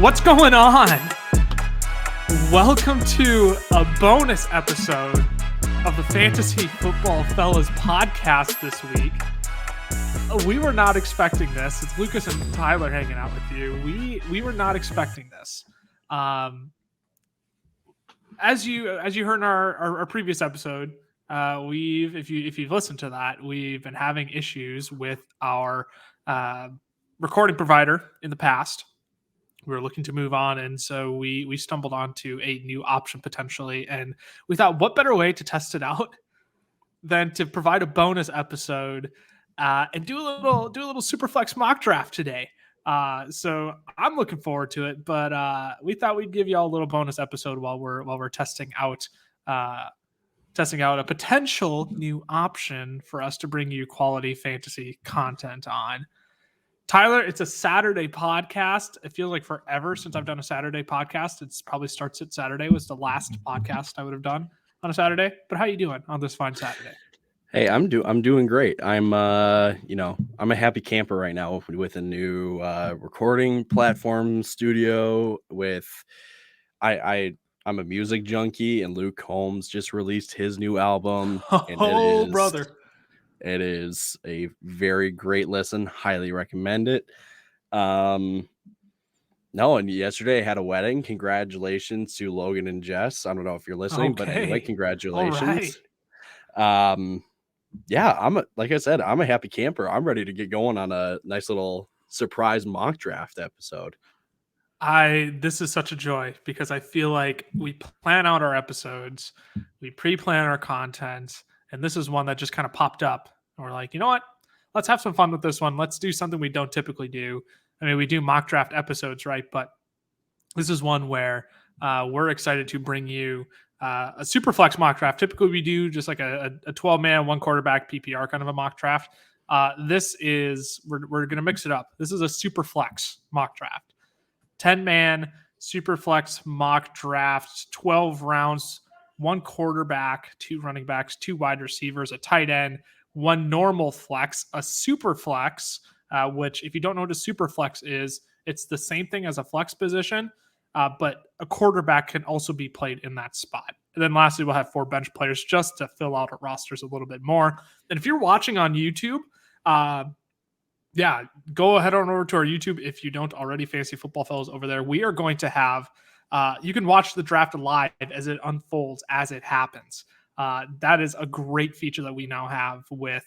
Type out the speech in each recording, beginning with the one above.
What's going on? Welcome to a bonus episode of the Fantasy Football Fellas podcast this week. We were not expecting this. It's Lucas and Tyler hanging out with you. We were not expecting this. As you heard in our previous episode, if you've listened to that, we've been having issues with our recording provider in the past. We were looking to move on, and so we stumbled onto a new option potentially, and we thought, what better way to test it out than to provide a bonus episode and do a little SuperFLEX mock draft today. So I'm looking forward to it, but we thought we'd give y'all a little bonus episode while we're testing out a potential new option for us to bring you quality fantasy content on. Tyler, it's a Saturday podcast. It feels like forever since I've done a Saturday podcast. It's probably starts at Saturday. It was the last podcast I would have done on a Saturday. But how you doing on this fine Saturday? Hey, I'm doing great. I'm a happy camper right now with a new recording platform studio. I'm a music junkie, and Luke Combs just released his new album. Oh, brother. It is a very great listen. Highly recommend it. And yesterday I had a wedding. Congratulations to Logan and Jess. I don't know if you're listening, but anyway, congratulations. Right. Like I said, I'm a happy camper. I'm ready to get going on a nice little surprise mock draft episode. This is such a joy because I feel like we plan out our episodes, we pre-plan our content, and this is one that just kind of popped up. And we're like, you know what? Let's have some fun with this one. Let's do something we don't typically do. I mean, we do mock draft episodes, right? But this is one where we're excited to bring you a SuperFLEX mock draft. Typically, we do just like a 12-man, one quarterback PPR kind of a mock draft. We're going to mix it up. This is a SuperFLEX mock draft. 10-man SuperFLEX mock draft, 12 rounds, one quarterback, two running backs, two wide receivers, a tight end, one normal flex, a SuperFLEX, which if you don't know what a SuperFLEX is, it's the same thing as a flex position, but a quarterback can also be played in that spot. And then lastly, we'll have 4 bench players just to fill out our rosters a little bit more. And if you're watching on YouTube, go ahead on over to our YouTube if you don't already. Fantasy Football Fellas over there. We are going to have you can watch the draft live as it unfolds, as it happens. That is a great feature that we now have with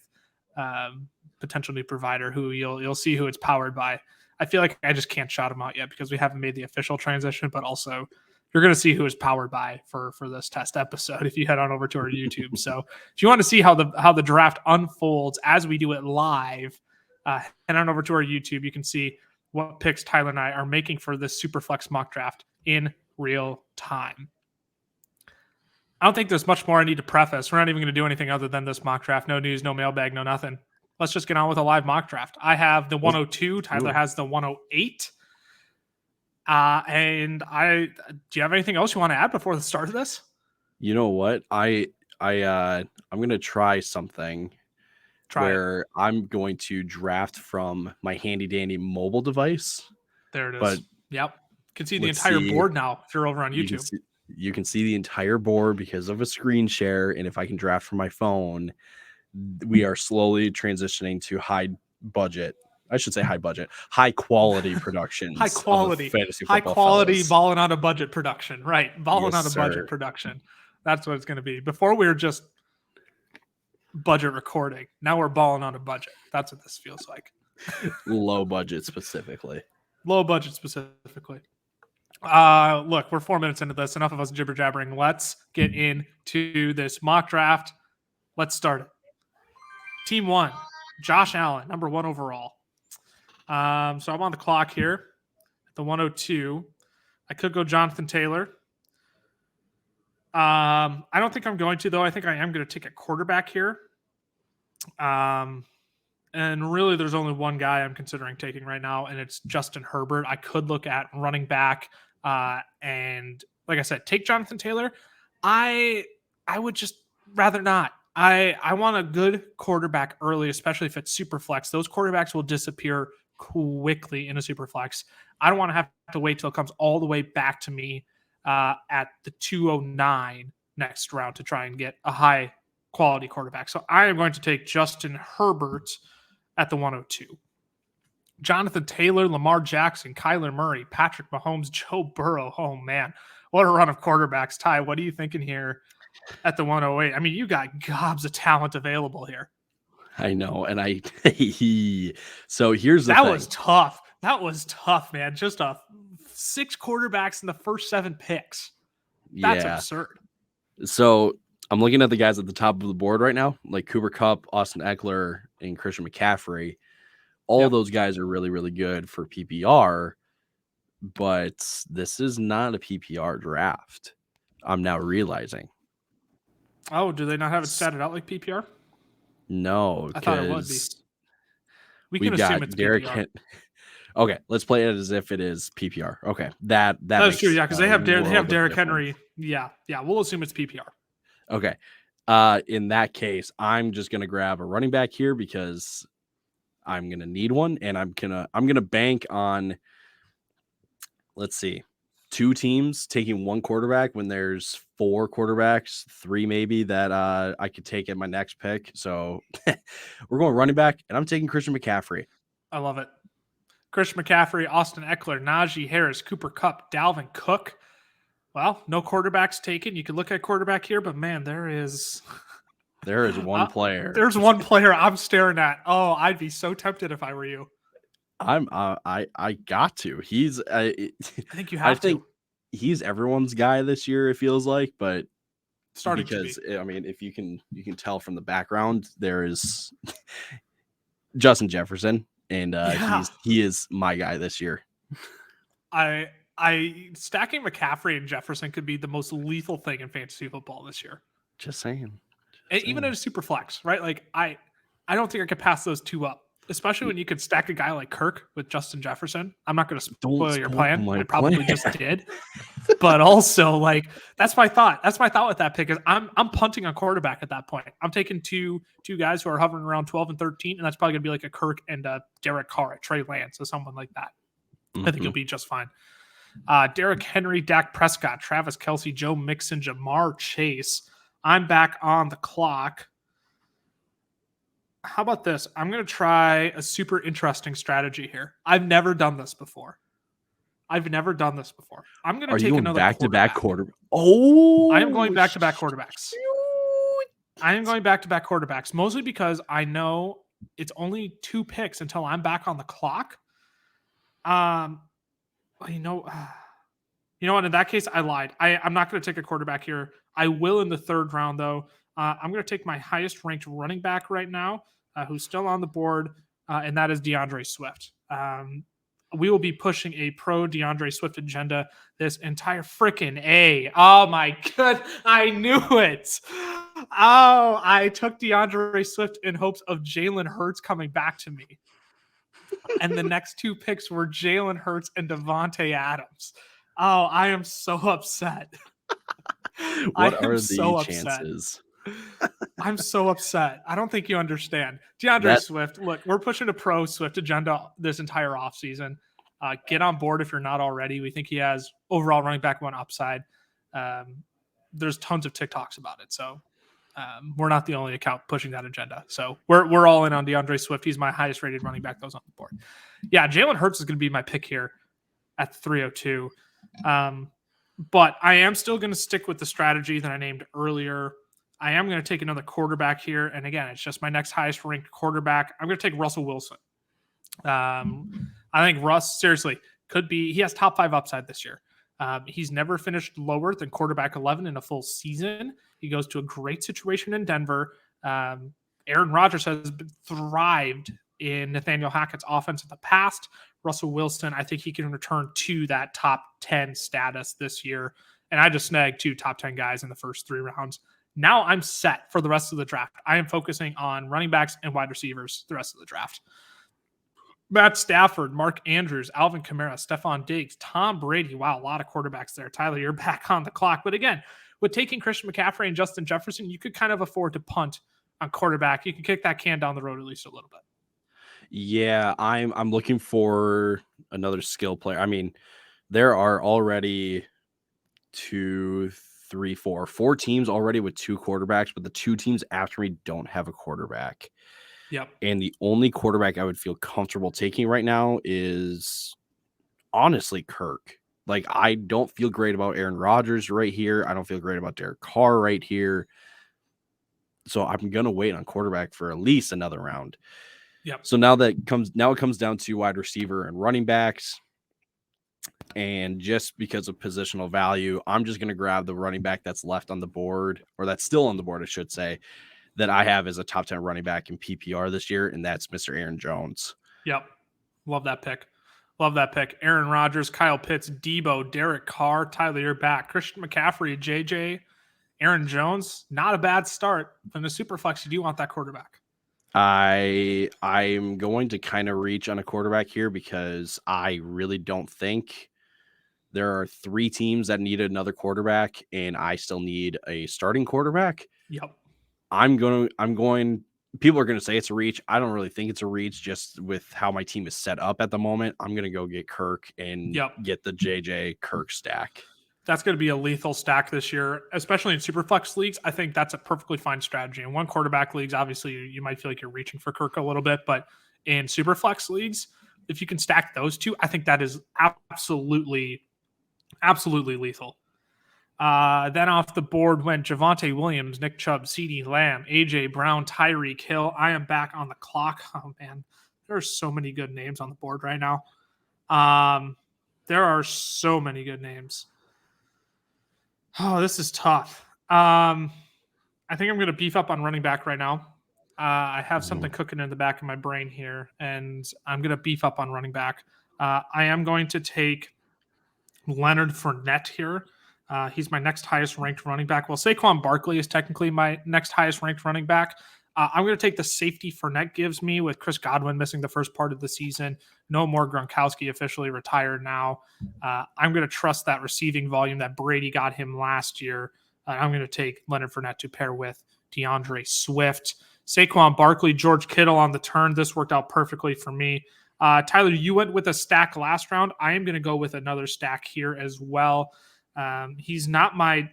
potential new provider who you'll see who it's powered by. I feel like I just can't shout them out yet because we haven't made the official transition, but also you're going to see who it's powered by for this test episode if you head on over to our YouTube. So if you want to see how the draft unfolds as we do it live, head on over to our YouTube. You can see what picks Tyler and I are making for this SuperFLEX mock draft in real time. I don't think there's much more I need to preface. We're not even going to do anything other than this mock draft. No news, no mailbag, no nothing. Let's just get on with a live mock draft. I have the 102. Tyler has the 108. Do you have anything else you want to add before the start of this? You know what? I'm going to try something. I'm going to draft from my handy dandy mobile device. There it is. Yep. You can see the entire board now if you're over on YouTube. You can see the entire board because of a screen share. And if I can draft from my phone, we are slowly transitioning to high quality productions. High quality fellas. balling on a budget production. Right. Budget production. That's what it's going to be. Before we were just budget recording. Now we're balling on a budget. That's what this feels like. Low budget specifically. Look, we're 4 minutes into this. Enough of us jibber jabbering. Let's get into this mock draft. Let's start it. Team 1, Josh Allen, number 1 overall. So I'm on the clock here at the 102. I could go Jonathan Taylor. I don't think I'm going to, though. I think I am going to take a quarterback here. And really, there's only one guy I'm considering taking right now, and it's Justin Herbert. I could look at running back, and like I said, take Jonathan Taylor. I would just rather not. I want a good quarterback early, especially if it's SuperFLEX. Those quarterbacks will disappear quickly in a super flex. I don't want to have to wait till it comes all the way back to me at the 209 next round to try and get a high quality quarterback. So I am going to take Justin Herbert at the 102. Jonathan Taylor, Lamar Jackson, Kyler Murray, Patrick Mahomes, Joe Burrow. Oh, man. What a run of quarterbacks. Ty, what are you thinking here at the 108? I mean, you got gobs of talent available here. I know. And so here's the thing. That was tough, man. Just 6 quarterbacks in the first 7 picks. That's absurd. So I'm looking at the guys at the top of the board right now, like Cooper Kupp, Austin Eckler, and Christian McCaffrey. All those guys are really, really good for PPR, but this is not a PPR draft. I'm now realizing. Oh, do they not have it statted out like PPR? No, I thought it would be. We can assume it's PPR. Okay, let's play it as if it is PPR. Okay, that's true. Yeah, because they have Derrick Henry. Yeah, we'll assume it's PPR. Okay, in that case, I'm just gonna grab a running back here because I'm gonna need one, and I'm gonna bank on. Let's see, 2 teams taking 1 quarterback when there's 4 quarterbacks, 3 maybe that I could take at my next pick. So we're going running back, and I'm taking Christian McCaffrey. I love it. Christian McCaffrey, Austin Eckler, Najee Harris, Cooper Kupp, Dalvin Cook. Well, no quarterbacks taken. You could look at quarterback here, but man, there is one player. There's one player I'm staring at. Oh, I'd be so tempted if I were you. I got to. He's I think you have to. He's everyone's guy this year, it feels like, but starting because I mean, if you can tell from the background, there is Justin Jefferson, and he is my guy this year. I stacking McCaffrey and Jefferson could be the most lethal thing in fantasy football this year. Just saying. Even in a super flex, right? Like I don't think I could pass those 2 up, especially when you could stack a guy like Kirk with Justin Jefferson. I'm not going to spoil your plan. I probably just did, but also like that's my thought. That's my thought with that pick is I'm punting on quarterback at that point. I'm taking two guys who are hovering around 12 and 13, and that's probably going to be like a Kirk and a Derek Carr at Trey Lance or someone like that. I think you'll be just fine. Derrick Henry, Dak Prescott, Travis Kelce, Joe Mixon, Jamar Chase. I'm back on the clock. How about this? I'm going to try a super interesting strategy here. I've never done this before. I'm going to take another back-to-back quarterback. Oh, I am going back-to-back quarterbacks. I am going back-to-back quarterbacks, mostly because I know it's only 2 picks until I'm back on the clock. You know what? In that case, I lied. I'm not going to take a quarterback here. I will in the 3rd round, though. I'm going to take my highest ranked running back right now, who's still on the board, and that is DeAndre Swift. We will be pushing a pro DeAndre Swift agenda this entire freaking A. Oh, my God. I knew it. Oh, I took DeAndre Swift in hopes of Jalen Hurts coming back to me. And the next 2 picks were Jalen Hurts and Davante Adams. Oh, I am so upset. What are the chances? I'm so upset. I don't think you understand. DeAndre Swift, look, we're pushing a pro Swift agenda this entire offseason. Get on board if you're not already. We think he has overall running back 1 upside. There's tons of TikToks about it. So we're not the only account pushing that agenda. So we're all in on DeAndre Swift. He's my highest rated running back that was on the board. Yeah, Jalen Hurts is going to be my pick here at 302. But I am still going to stick with the strategy that I named earlier. I am going to take another quarterback here. And again, it's just my next highest ranked quarterback. I'm going to take Russell Wilson. I think Russ, seriously, could be, he has top 5 upside this year. He's never finished lower than quarterback 11 in a full season. He goes to a great situation in Denver. Aaron Rodgers has thrived in Nathaniel Hackett's offense in the past. Russell Wilson, I think he can return to that top 10 status this year. And I just snagged 2 top 10 guys in the first 3 rounds. Now I'm set for the rest of the draft. I am focusing on running backs and wide receivers the rest of the draft. Matt Stafford, Mark Andrews, Alvin Kamara, Stephon Diggs, Tom Brady. Wow, a lot of quarterbacks there. Tyler, you're back on the clock. But again, with taking Christian McCaffrey and Justin Jefferson, you could kind of afford to punt on quarterback. You can kick that can down the road at least a little bit. Yeah, I'm looking for another skill player. I mean, there are already two, three, four teams already with two quarterbacks, but the two teams after me don't have a quarterback. Yep. And the only quarterback I would feel comfortable taking right now is honestly Kirk. Like, I don't feel great about Aaron Rodgers right here. I don't feel great about Derek Carr right here. So I'm gonna wait on quarterback for at least another round. Yep. So now it comes down to wide receiver and running backs. And just because of positional value, I'm just going to grab the running back that's left on the board, or that's still on the board, I should say, that I have as a top 10 running back in PPR this year, and that's Mr. Aaron Jones. Yep. Love that pick. Love that pick. Aaron Rodgers, Kyle Pitts, Debo, Derek Carr, Tyler, you're back. Christian McCaffrey, JJ, Aaron Jones. Not a bad start. In the Superflex, you do want that quarterback. I'm going to kind of reach on a quarterback here because I really don't think there are three teams that need another quarterback, and I still need a starting quarterback. Yep. People are going to say it's a reach. I don't really think it's a reach just with how my team is set up at the moment. I'm going to go get Kirk and get the JJ Kirk stack. That's going to be a lethal stack this year, especially in Superflex leagues. I think that's a perfectly fine strategy. In one quarterback leagues, obviously, you might feel like you're reaching for Kirk a little bit, but in Superflex leagues, if you can stack those two, I think that is absolutely lethal. Then off the board went Javante Williams, Nick Chubb, CeeDee Lamb, AJ Brown, Tyreek Hill. I am back on the clock. Oh man, there are so many good names on the board right now. There are so many good names. Oh, this is tough. I think I'm going to beef up on running back right now. I have something cooking in the back of my brain here, and I'm going to beef up on running back. I am going to take Leonard Fournette here. He's my next highest ranked running back. Well, Saquon Barkley is technically my next highest ranked running back. I'm going to take the safety Fournette gives me with Chris Godwin missing the first part of the season. No more Gronkowski, officially retired now. I'm going to trust that receiving volume that Brady got him last year. I'm going to take Leonard Fournette to pair with DeAndre Swift. Saquon Barkley, George Kittle on the turn. This worked out perfectly for me. Tyler, you went with a stack last round. I am going to go with another stack here as well. He's not my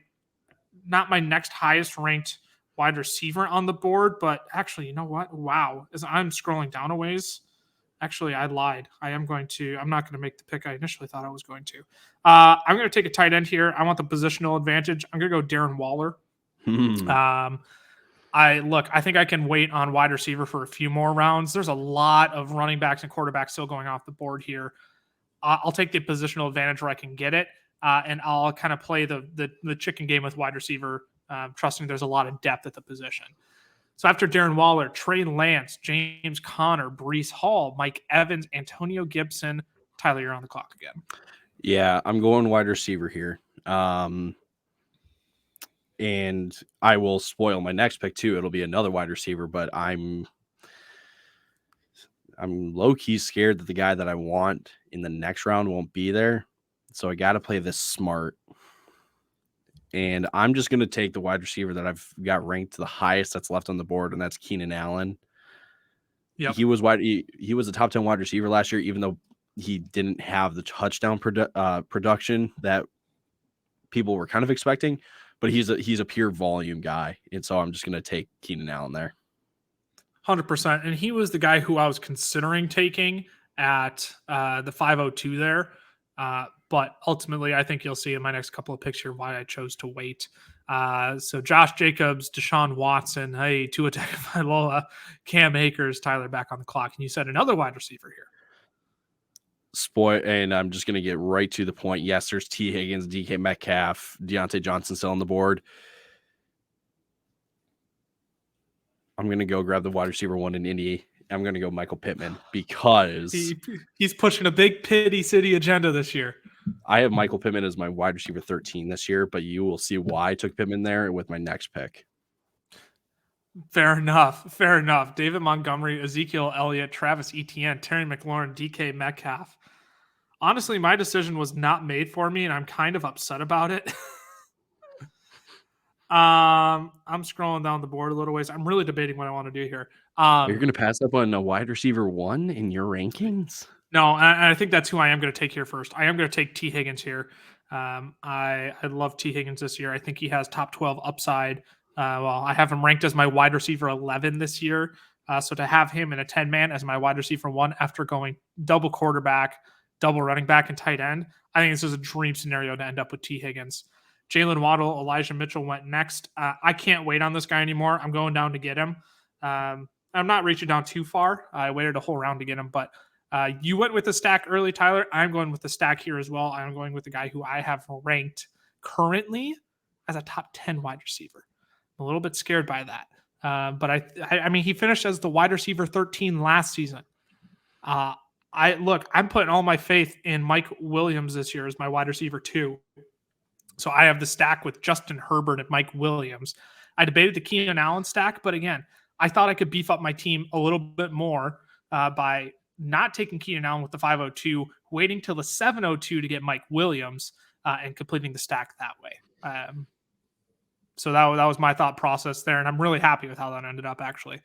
next highest ranked wide receiver on the board, but actually, you know what? Wow. As I'm scrolling down a ways, actually, I lied. I'm not going to make the pick I initially thought I was going to. I'm going to take a tight end here. I want the positional advantage. I'm going to go Darren Waller. I think I can wait on wide receiver for a few more rounds. There's a lot of running backs and quarterbacks still going off the board here. I'll take the positional advantage where I can get it, and I'll kind of play the chicken game with wide receiver, trusting there's a lot of depth at the position. So after Darren Waller, Trey Lance, James Conner, Breece Hall, Mike Evans, Antonio Gibson. Tyler, you're on the clock again. Yeah, I'm going wide receiver here. And I will spoil my next pick too. It'll be another wide receiver, but I'm low-key scared that the guy that I want in the next round won't be there. So I got to play this smart. And I'm just going to take the wide receiver that I've got ranked the highest that's left on the board, and that's Keenan Allen. Yep. He was a top 10 wide receiver last year, even though he didn't have the touchdown production that people were kind of expecting. But he's a pure volume guy, and so I'm just going to take Keenan Allen there. 100%. And he was the guy who I was considering taking at the 502 there. But ultimately, I think you'll see in my next couple of picks here why I chose to wait. So Josh Jacobs, Deshaun Watson, Tua Tagovailoa, Cam Akers, Tyler back on the clock. And you said another wide receiver here. And I'm just going to get right to the point. Yes, there's T. Higgins, DK Metcalf, Deontay Johnson still on the board. I'm going to go grab the wide receiver one in Indy. I'm going to go Michael Pittman because he's pushing a big pity city agenda this year. I have Michael Pittman as my wide receiver 13 this year, but you will see why I took Pittman there with my next pick. Fair enough. David Montgomery, Ezekiel Elliott, Travis Etienne, Terry McLaurin, DK Metcalf. Honestly, my decision was not made for me, and I'm kind of upset about it. I'm scrolling down the board a little ways. I'm really debating what I want to do here. You're going to pass up on a wide receiver 1 in your rankings? No, and I think that's who I am going to take here first. I am going to take T. Higgins here. I love T. Higgins this year. I think he has top 12 upside. I have him ranked as my wide receiver 11 this year. So to have him in a 10-man as my wide receiver 1 after going double quarterback, double running back, and tight end, I think this is a dream scenario to end up with T. Higgins. Jalen Waddle, Elijah Mitchell went next. I can't wait on this guy anymore. I'm going down to get him. I'm not reaching down too far. I waited a whole round to get him, but you went with the stack early, Tyler. I'm going with the stack here as well. I'm going with the guy who I have ranked currently as a top 10 wide receiver. I'm a little bit scared by that. But I mean, he finished as the wide receiver 13 last season. I'm putting all my faith in Mike Williams this year as my wide receiver 2. So I have the stack with Justin Herbert and Mike Williams. I debated the Keenan Allen stack, but again, I thought I could beef up my team a little bit more by not taking Keenan Allen with the 502, waiting till the 702 to get Mike Williams and completing the stack that way. So that was my thought process there, and I'm really happy with how that ended up, actually.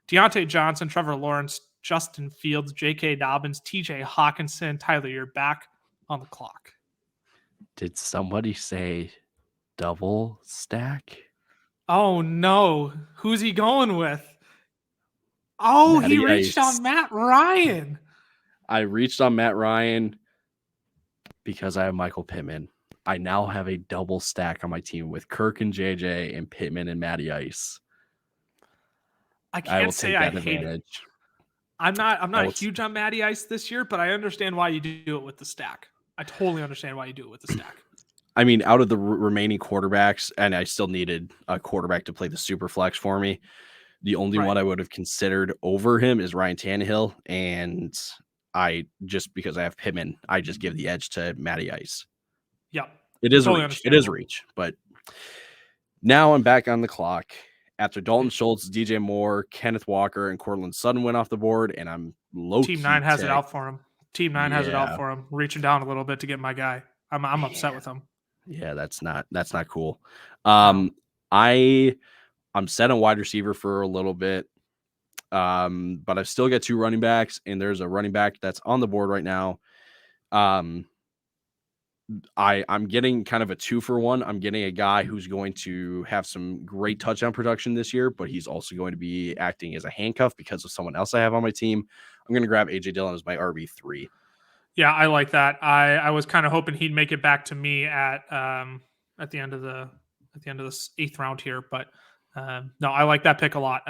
Deontay Johnson, Trevor Lawrence, Justin Fields, J.K. Dobbins, T.J. Hawkinson. Tyler, you're back on the clock. Did somebody say double stack? Oh, no. Who's he going with? Oh, Matty he reached Ice. on Matt Ryan. I reached on Matt Ryan because I have Michael Pittman. I now have a double stack on my team with Kirk and JJ and Pittman and Matty Ice. I can't say I hate it. I'm not huge on Matty Ice this year, but I understand why you do it with the stack. I totally understand why you do it with the stack. I mean, out of the remaining quarterbacks, and I still needed a quarterback to play the super flex for me, the only one I would have considered over him is Ryan Tannehill, and just because I have Pittman, I just give the edge to Matty Ice. Yep. It is totally reach. It is reach. But now I'm back on the clock. After Dalton Schultz, DJ Moore, Kenneth Walker, and Cortland Sutton went off the board, and I'm low. Team 9 has it out for him. Team 9 has it out for him. Reaching down a little bit to get my guy. I'm upset with him. Yeah, that's not cool. I'm set on wide receiver for a little bit. But I've still got 2 running backs, and there's a running back that's on the board right now. I'm getting kind of a 2-for-1. I'm getting a guy who's going to have some great touchdown production this year, but he's also going to be acting as a handcuff because of someone else I have on my team. I'm going to grab AJ Dillon as my RB3. Yeah, I like that. I was kind of hoping he'd make it back to me at the end of the 8th round here, but no, I like that pick a lot.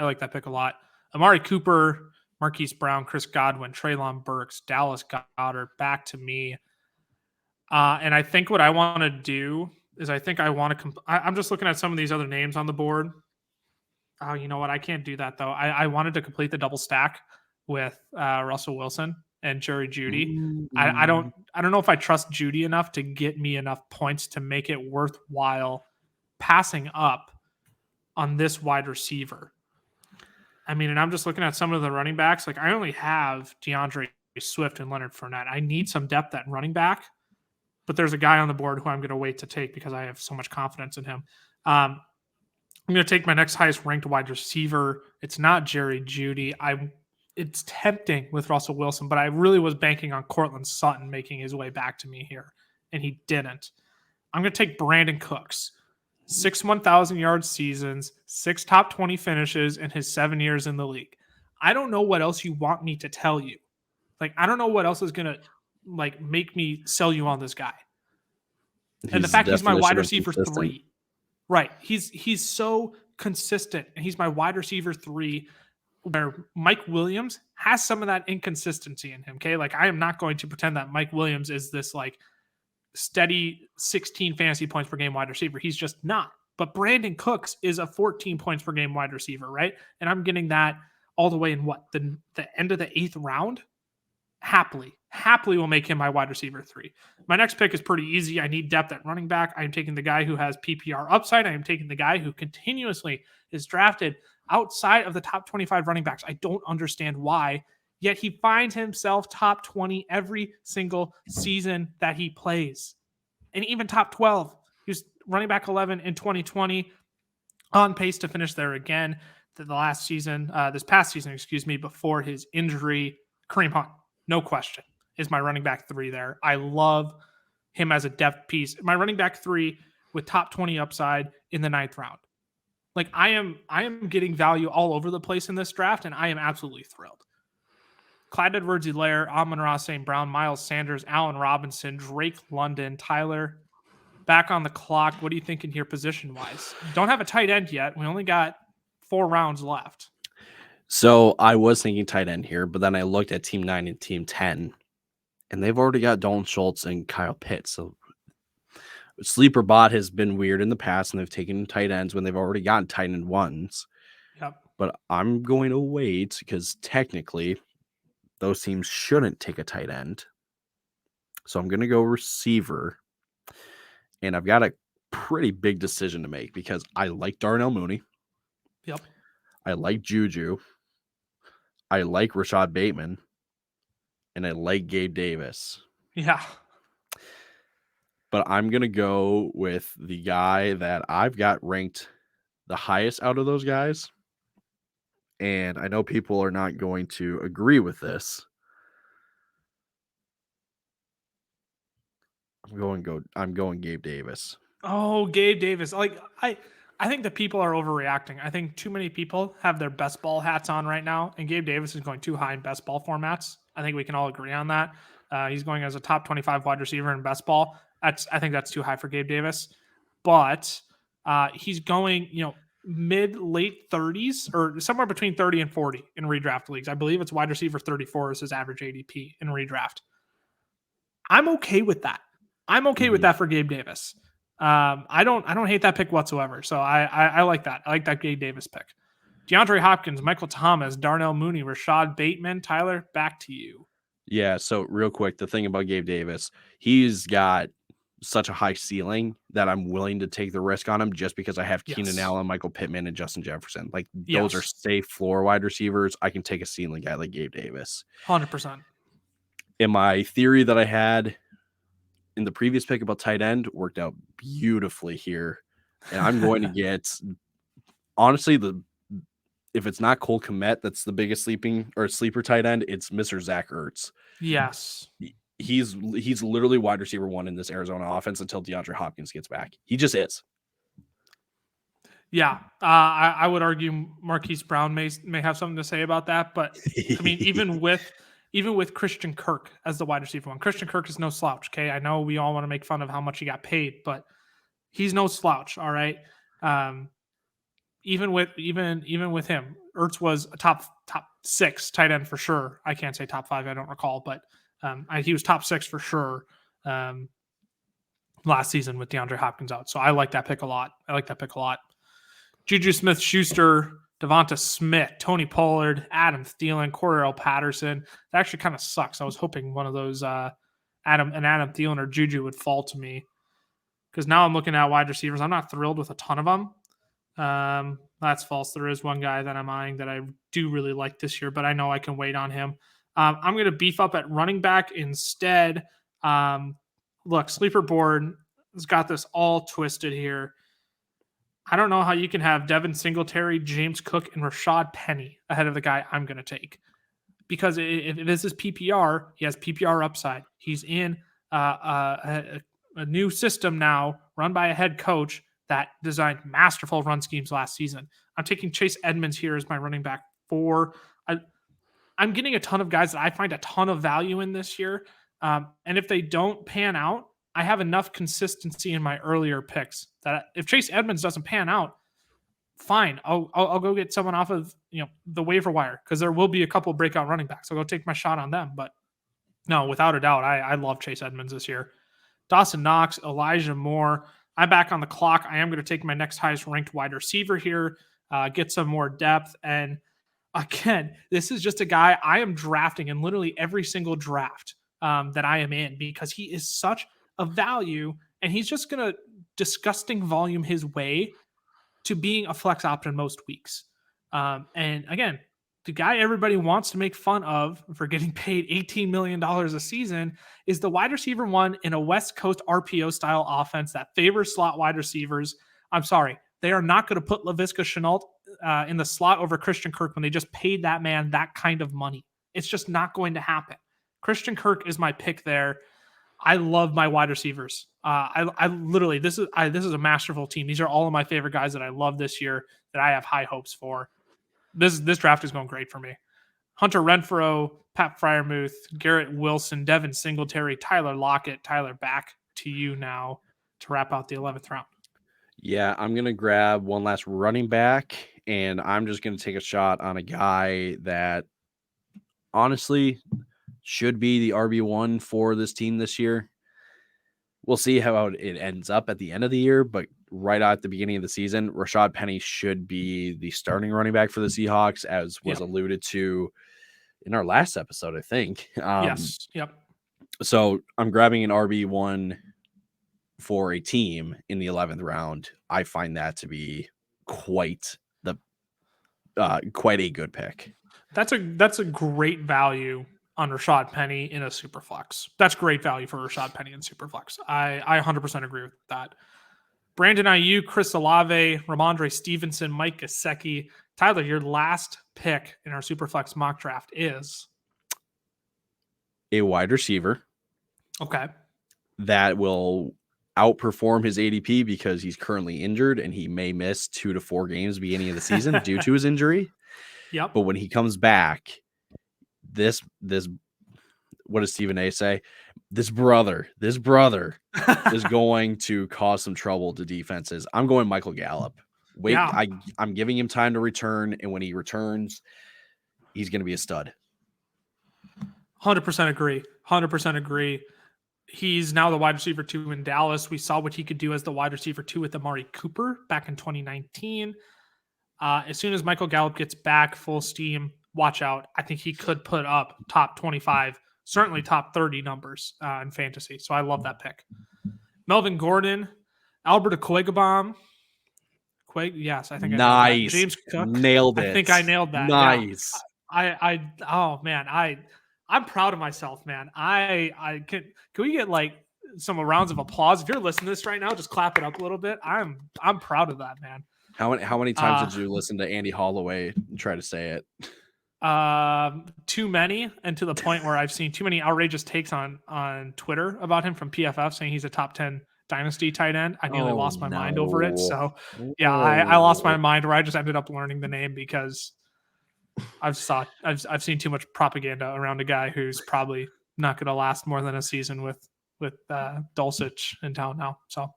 Amari Cooper, Marquise Brown, Chris Godwin, Treylon Burks, Dallas Goedert, back to me. And I think what I want to do is I'm just looking at some of these other names on the board. Oh, you know what? I can't do that, though. I wanted to complete the double stack with Russell Wilson and Jerry Jeudy. I don't know if I trust Jeudy enough to get me enough points to make it worthwhile passing up on this wide receiver. I mean, and I'm just looking at some of the running backs. Like, I only have DeAndre Swift and Leonard Fournette. I need some depth at running back, but there's a guy on the board who I'm going to wait to take because I have so much confidence in him. I'm going to take my next highest ranked wide receiver. It's not Jerry Jeudy. It's tempting with Russell Wilson, but I really was banking on Cortland Sutton making his way back to me here, and he didn't. I'm going to take Brandon Cooks. 6 1,000-yard seasons, 6 top 20 finishes in his 7 years in the league. I don't know what else you want me to tell you. Like, I don't know what else is going to make me sell you on this guy. And the fact he's my wide receiver 3. Right. He's so consistent, and he's my wide receiver 3, where Mike Williams has some of that inconsistency in him. Okay. Like, I am not going to pretend that Mike Williams is this steady 16 fantasy points per game wide receiver. He's just not. But Brandon Cooks is a 14 points per game wide receiver, right? And I'm getting that all the way in the end of the 8th round. Happily will make him my wide receiver 3. My next pick is pretty easy. I need depth at running back. I am taking the guy who has PPR upside. I am taking the guy who continuously is drafted outside of the top 25 running backs. I don't understand why, yet he finds himself top 20 every single season that he plays. And even top 12. He was running back 11 in 2020, on pace to finish there again. this past season, before his injury. Kareem Hunt, no question, is my running back 3 there. I love him as a depth piece. My running back 3 with top 20 upside in the 9th round. Like I am getting value all over the place in this draft, and I am absolutely thrilled. Clyde Edwards-Helaire, Amon-Ra St. Brown, Miles Sanders, Allen Robinson, Drake London, Tyler, back on the clock. What are you thinking here position-wise? Don't have a tight end yet. We only got 4 rounds left. So I was thinking tight end here, but then I looked at Team 9 and Team 10, and they've already got Dalton Schultz and Kyle Pitts. So Sleeper Bot has been weird in the past, and they've taken tight ends when they've already gotten tight end ones. Yep. But I'm going to wait because technically those teams shouldn't take a tight end. So I'm going to go receiver. And I've got a pretty big decision to make because I like Darnell Mooney. Yep. I like Juju. I like Rashad Bateman. And I like Gabe Davis. Yeah. But I'm going to go with the guy that I've got ranked the highest out of those guys. And I know people are not going to agree with this. I'm going Gabe Davis. Oh, Gabe Davis. Like I think that people are overreacting. I think too many people have their best ball hats on right now, and Gabe Davis is going too high in best ball formats. I think we can all agree on that. He's going as a top 25 wide receiver in best ball. I think that's too high for Gabe Davis. But he's going, mid late 30s or somewhere between 30 and 40 in redraft leagues. I believe it's wide receiver 34 is his average ADP in redraft. I'm okay with that. I'm okay with that for Gabe Davis. I don't hate that pick whatsoever. So I like that. I like that Gabe Davis pick. DeAndre Hopkins, Michael Thomas, Darnell Mooney, Rashad Bateman. Tyler, back to you. Yeah, so real quick, the thing about Gabe Davis, he's got such a high ceiling that I'm willing to take the risk on him just because I have Keenan Allen, Michael Pittman, and Justin Jefferson. Like those are safe floor wide receivers. I can take a ceiling guy like Gabe Davis. 100%. And my theory that I had in the previous pick about tight end worked out beautifully here. And I'm going to get, honestly, if it's not Cole Kmet, that's the biggest sleeper tight end, it's Mr. Zach Ertz. Yes. He's literally wide receiver 1 in this Arizona offense until DeAndre Hopkins gets back. He just is. Yeah. I would argue Marquise Brown may have something to say about that. But I mean, even with Christian Kirk as the wide receiver 1, Christian Kirk is no slouch. Okay. I know we all want to make fun of how much he got paid, but he's no slouch. All right. Even with him, Ertz was a top 6 tight end for sure. I can't say top 5. I don't recall, but he was top 6 for sure last season with DeAndre Hopkins out. So I like that pick a lot. Juju Smith-Schuster, Devonta Smith, Tony Pollard, Adam Thielen, Cordell Patterson. That actually kind of sucks. I was hoping one of those Adam Thielen or Juju would fall to me because now I'm looking at wide receivers. I'm not thrilled with a ton of them. That's false. There is one guy that I'm eyeing that I do really like this year, but I know I can wait on him. I'm going to beef up at running back instead. Look, Sleeper Board has got this all twisted here. I don't know how you can have Devin Singletary, James Cook, and Rashad Penny ahead of the guy I'm going to take. Because if this is PPR, he has PPR upside. He's in a new system now run by a head coach that designed masterful run schemes last season. I'm taking Chase Edmonds here as my running back 4. I'm getting a ton of guys that I find a ton of value in this year. And if they don't pan out, I have enough consistency in my earlier picks that if Chase Edmonds doesn't pan out, fine. I'll go get someone off of the waiver wire because there will be a couple breakout running backs. I'll go take my shot on them. But no, without a doubt, I love Chase Edmonds this year. Dawson Knox, Elijah Moore. I'm back on the clock. I am going to take my next highest ranked wide receiver here, get some more depth. And again, this is just a guy I am drafting in literally every single draft that I am in because he is such a value and he's just going to disgusting volume his way to being a flex option most weeks. And again, the guy everybody wants to make fun of for getting paid $18 million a season is the wide receiver 1 in a West Coast RPO style offense that favors slot wide receivers. I'm sorry. They are not going to put Laviska Shenault in the slot over Christian Kirk when they just paid that man that kind of money. It's just not going to happen. Christian Kirk is my pick there. I love my wide receivers. I literally this is a masterful team. These are all of my favorite guys that I love this year that I have high hopes for. This draft is going great for me. Hunter Renfrow, Pat Freiermuth, Garrett Wilson, Devin Singletary, Tyler Lockett. Tyler, back to you now to wrap out the 11th round. Yeah, I'm going to grab one last running back, and I'm just going to take a shot on a guy that honestly should be the RB1 for this team this year. We'll see how it ends up at the end of the year, but right at the beginning of the season, Rashad Penny should be the starting running back for the Seahawks, as was alluded to in our last episode, I think. Yes. Yep. So I'm grabbing an RB1 for a team in the 11th round. I find that to be quite a good pick. That's a great value on Rashad Penny in a Superflex. That's great value for Rashad Penny in Superflex. I 100% agree with that. Brandon Ayuk, Chris Olave, Ramondre Stevenson, Mike Gesicki. Tyler, your last pick in our Superflex mock draft is a wide receiver. Okay. That will outperform his ADP because he's currently injured and he may miss 2 to 4 games beginning of the season due to his injury. Yep. But when he comes back, this what does Stephen A say? This brother is going to cause some trouble to defenses. I'm going Michael Gallup. I'm giving him time to return, and when he returns, he's going to be a stud. 100% agree. 100% agree. He's now the wide receiver 2 in Dallas. We saw what he could do as the wide receiver 2 with Amari Cooper back in 2019. As soon as Michael Gallup gets back full steam, watch out. I think he could put up top 25, certainly top 30 numbers in fantasy. So I love that pick. Melvin Gordon, Albert Okwegabom. Yes, I think I nailed that. James Cook. Nailed it. I think I nailed that. Nice. Yeah. Oh man, I'm proud of myself, man. Can we get like some rounds of applause? If you're listening to this right now, just clap it up a little bit. I'm proud of that, man. How many times did you listen to Andy Holloway and try to say it? Too many, and to the point where I've seen too many outrageous takes on Twitter about him from PFF saying he's a top 10 dynasty tight end. I nearly lost my mind over it. So yeah, I lost my mind where I just ended up learning the name because I've seen too much propaganda around a guy who's probably not going to last more than a season with Dulcich in town now. So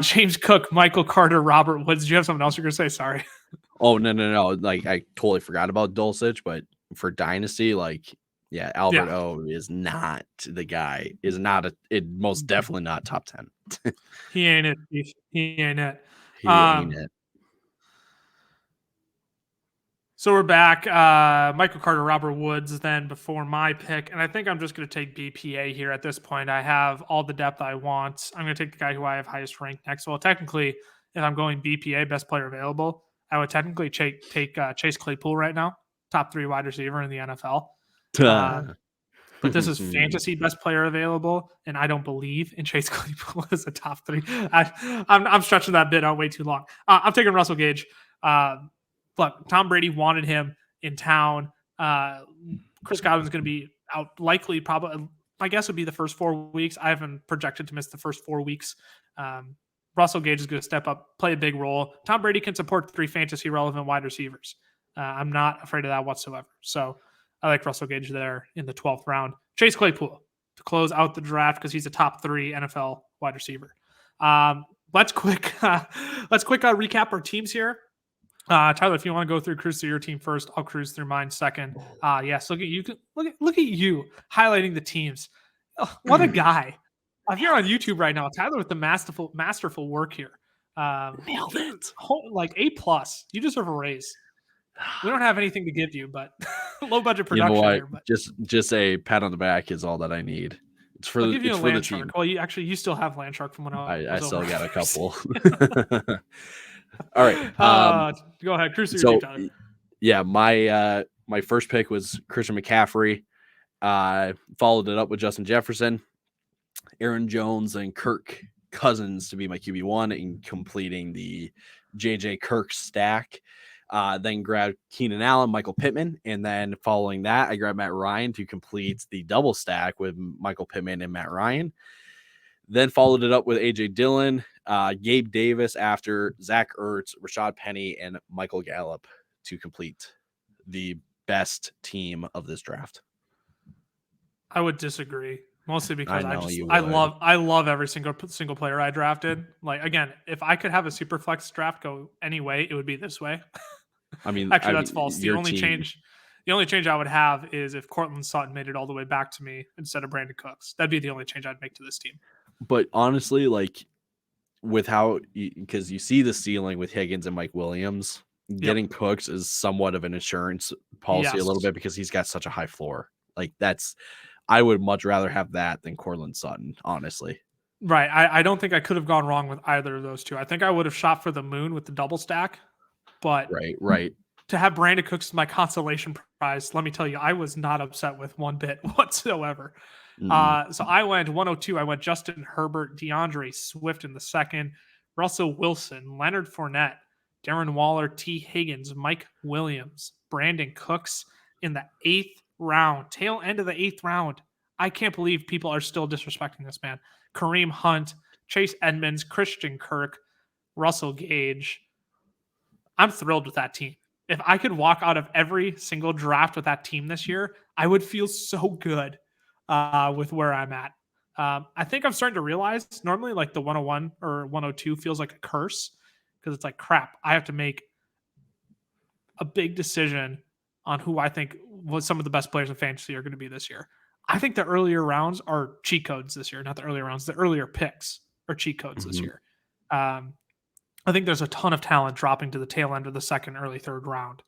James Cook, Michael Carter, Robert Woods. Do you have something else you're going to say? Sorry. Oh, no. Like, I totally forgot about Dulcich, but for Dynasty, Albert O is not the guy. Most definitely not top 10. He ain't it. He ain't it. He ain't it. So we're back. Michael Carter, Robert Woods, then before my pick. And I think I'm just going to take BPA here at this point. I have all the depth I want. I'm going to take the guy who I have highest ranked next. Well, technically, if I'm going BPA, best player available, I would technically take Chase Claypool right now, top 3 wide receiver in the NFL. But this is fantasy best player available, and I don't believe in Chase Claypool as a top 3. I'm stretching that bit out way too long. I'm taking Russell Gage. Look, Tom Brady wanted him in town. Chris Godwin's going to be out likely, probably, my guess would be the first 4 weeks. I haven't projected to miss the first 4 weeks. Russell Gage is going to step up, play a big role. Tom Brady can support 3 fantasy relevant wide receivers. I'm not afraid of that whatsoever. So I like Russell Gage there in the 12th round. Chase Claypool to close out the draft because he's a top 3 NFL wide receiver. Let's quick recap our teams here. Tyler, if you want to go cruise through your team first, I'll cruise through mine second. Yes, look at you. Look at you highlighting the teams. Oh, what a guy! If you're on YouTube right now, Tyler with the masterful work here. Nailed it. Like A+. You deserve a raise. We don't have anything to give you, but low budget production. You know what? Here, but just a pat on the back is all that I need. It's for the team. Well, you still have Landshark from when I still got a couple. All right. Go ahead. Cruise through your team, Tyler. Yeah, my first pick was Christian McCaffrey. Followed it up with Justin Jefferson, Aaron Jones, and Kirk Cousins to be my QB1 and completing the JJ Kirk stack. Then grabbed Keenan Allen, Michael Pittman, and then following that, I grabbed Matt Ryan to complete the double stack with Michael Pittman and Matt Ryan. Then followed it up with AJ Dillon, Gabe Davis after Zach Ertz, Rashad Penny, and Michael Gallup to complete the best team of this draft. I would disagree, mostly because I love every single player I drafted. Like, again, if I could have a super flex draft go any way, it would be this way. I mean, actually, that's false. The only change I would have is if Cortland Sutton made it all the way back to me instead of Brandon Cooks. That'd be the only change I'd make to this team. But honestly, like with how, because you see the ceiling with Higgins and Mike Williams, getting Cooks is somewhat of an insurance policy a little bit because he's got such a high floor. Like I would much rather have that than Cortland Sutton, honestly. Right. I don't think I could have gone wrong with either of those two. I think I would have shot for the moon with the double stack, but right. To have Brandon Cooks as my consolation prize, let me tell you, I was not upset with one bit whatsoever. So I went 102. I went Justin Herbert, DeAndre Swift in the second, Russell Wilson, Leonard Fournette, Darren Waller, T. Higgins, Mike Williams, Brandon Cooks in the 8th round, tail end of the 8th round. I can't believe people are still disrespecting this man. Kareem Hunt, Chase Edmonds, Christian Kirk, Russell Gage. I'm thrilled with that team. If I could walk out of every single draft with that team this year, I would feel so good with where I'm at. I think I'm starting to realize normally like the 101 or 102 feels like a curse because it's like, crap, I have to make a big decision on who I think was some of the best players in fantasy are going to be this year. I think the earlier rounds are cheat codes this year, not the earlier rounds. The earlier picks are cheat codes this year. I think there's a ton of talent dropping to the tail end of the second, early third round,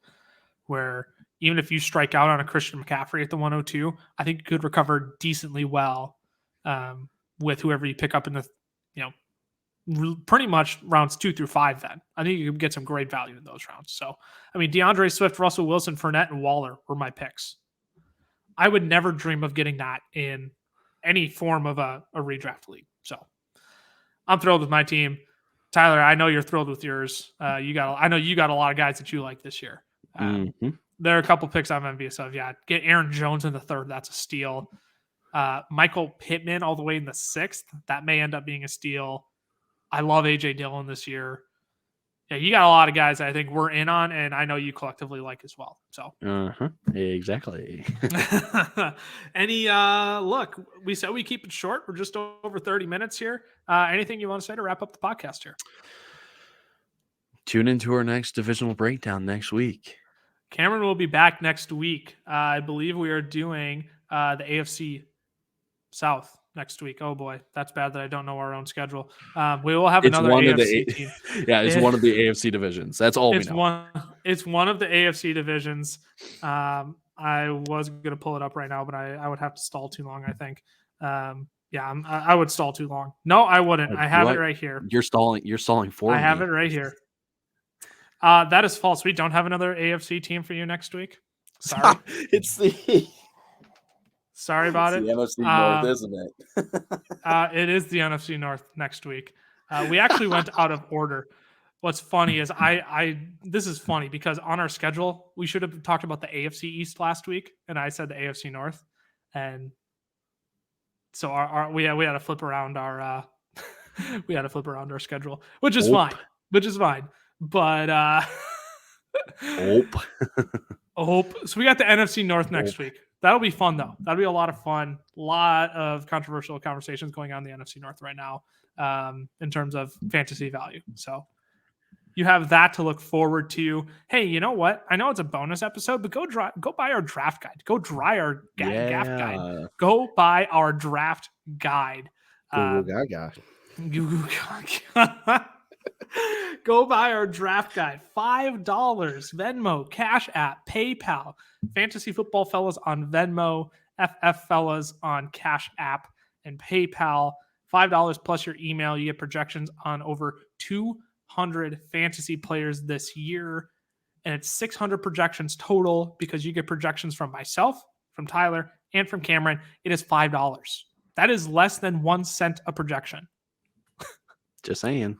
where even if you strike out on a Christian McCaffrey at the 102, I think you could recover decently well with whoever you pick up in the, pretty much rounds 2 through 5. Then I think you can get some great value in those rounds. So, I mean, DeAndre Swift, Russell Wilson, Fournette, and Waller were my picks. I would never dream of getting that in any form of a redraft league. So I'm thrilled with my team. Tyler, I know you're thrilled with yours. I know you got a lot of guys that you like this year. There are a couple picks I'm envious of. Yeah, get Aaron Jones in the 3rd. That's a steal. Michael Pittman all the way in the 6th. That may end up being a steal. I love AJ Dillon this year. Yeah, you got a lot of guys I think we're in on, and I know you collectively like as well. So, exactly. Look, we said we keep it short. We're just over 30 minutes here. Anything you want to say to wrap up the podcast here? Tune into our next divisional breakdown next week. Cameron will be back next week. I believe we are doing the AFC South next week. Oh boy, that's bad that I don't know our own schedule. We will have another AFC team. Yeah, it's one of the AFC divisions. That's all we know. It's one of the AFC divisions. I was going to pull it up right now, but I would have to stall too long, I think. I would stall too long. No, I wouldn't. I have it right here. You're stalling for me. I have it right here. That is false. We don't have another AFC team for you next week. Sorry. Sorry about it. The NFC North, isn't it? It is the NFC North next week. We actually went out of order. What's funny is this is funny because on our schedule, we should have talked about the AFC East last week, and I said the AFC North. And so we had to flip around our schedule, which is fine. But So we got the NFC North next week. That'll be fun, though. That'll be a lot of fun. A lot of controversial conversations going on in the NFC North right now in terms of fantasy value. So you have that to look forward to. Hey, you know what? I know it's a bonus episode, but go buy our draft guide. Go buy our draft guide. Go buy our draft guide. Go buy our draft guide. $5. Venmo, Cash App, PayPal, Fantasy Football Fellas on Venmo, fffellas on Cash App and PayPal. $5 plus your email. You get projections on over 200 fantasy players this year. And it's 600 projections total because you get projections from myself, from Tyler, and from Cameron. It is $5. That is less than 1 cent a projection. Just saying.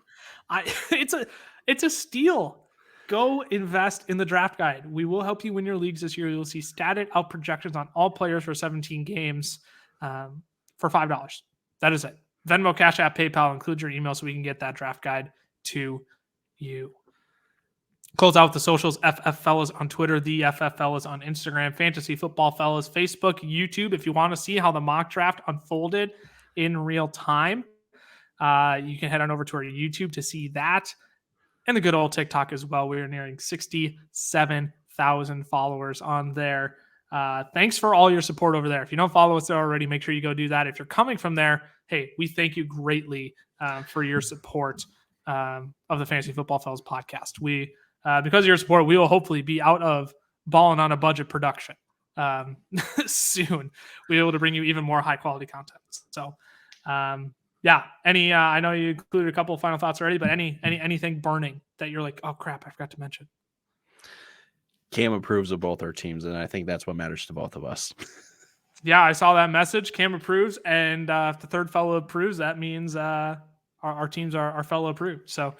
It's a steal. Go invest in the draft guide. We will help you win your leagues this year. You'll see statted out projections on all players for 17 games for $5. That is it. Venmo, Cash App, PayPal, include your email so we can get that draft guide to you. Close out with the socials, fffellas on Twitter, the fffellas on Instagram, Fantasy Football Fellas, Facebook, YouTube. If you want to see how the mock draft unfolded in real time, you can head on over to our YouTube to see that. And the good old TikTok as well. We're nearing 67,000 followers on there. Thanks for all your support over there. If you don't follow us there already, make sure you go do that. If you're coming from there, hey, we thank you greatly for your support of the Fantasy Football Fellas podcast. We, because of your support, we will hopefully be out of balling on a budget production soon. We'll be able to bring you even more high quality content. So, yeah. I know you included a couple of final thoughts already, but anything burning that you're like, oh crap, I forgot to mention. Cam approves of both our teams, and I think that's what matters to both of us. Yeah, I saw that message. Cam approves, and if the third fellow approves, that means our teams are fellow approved. So,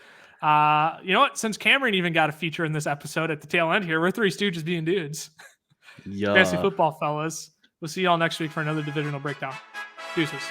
you know what? Since Cameron even got a feature in this episode at the tail end here, we're three stooges being dudes. Yeah. Fantasy Football Fellas. We'll see y'all next week for another divisional breakdown. Deuces.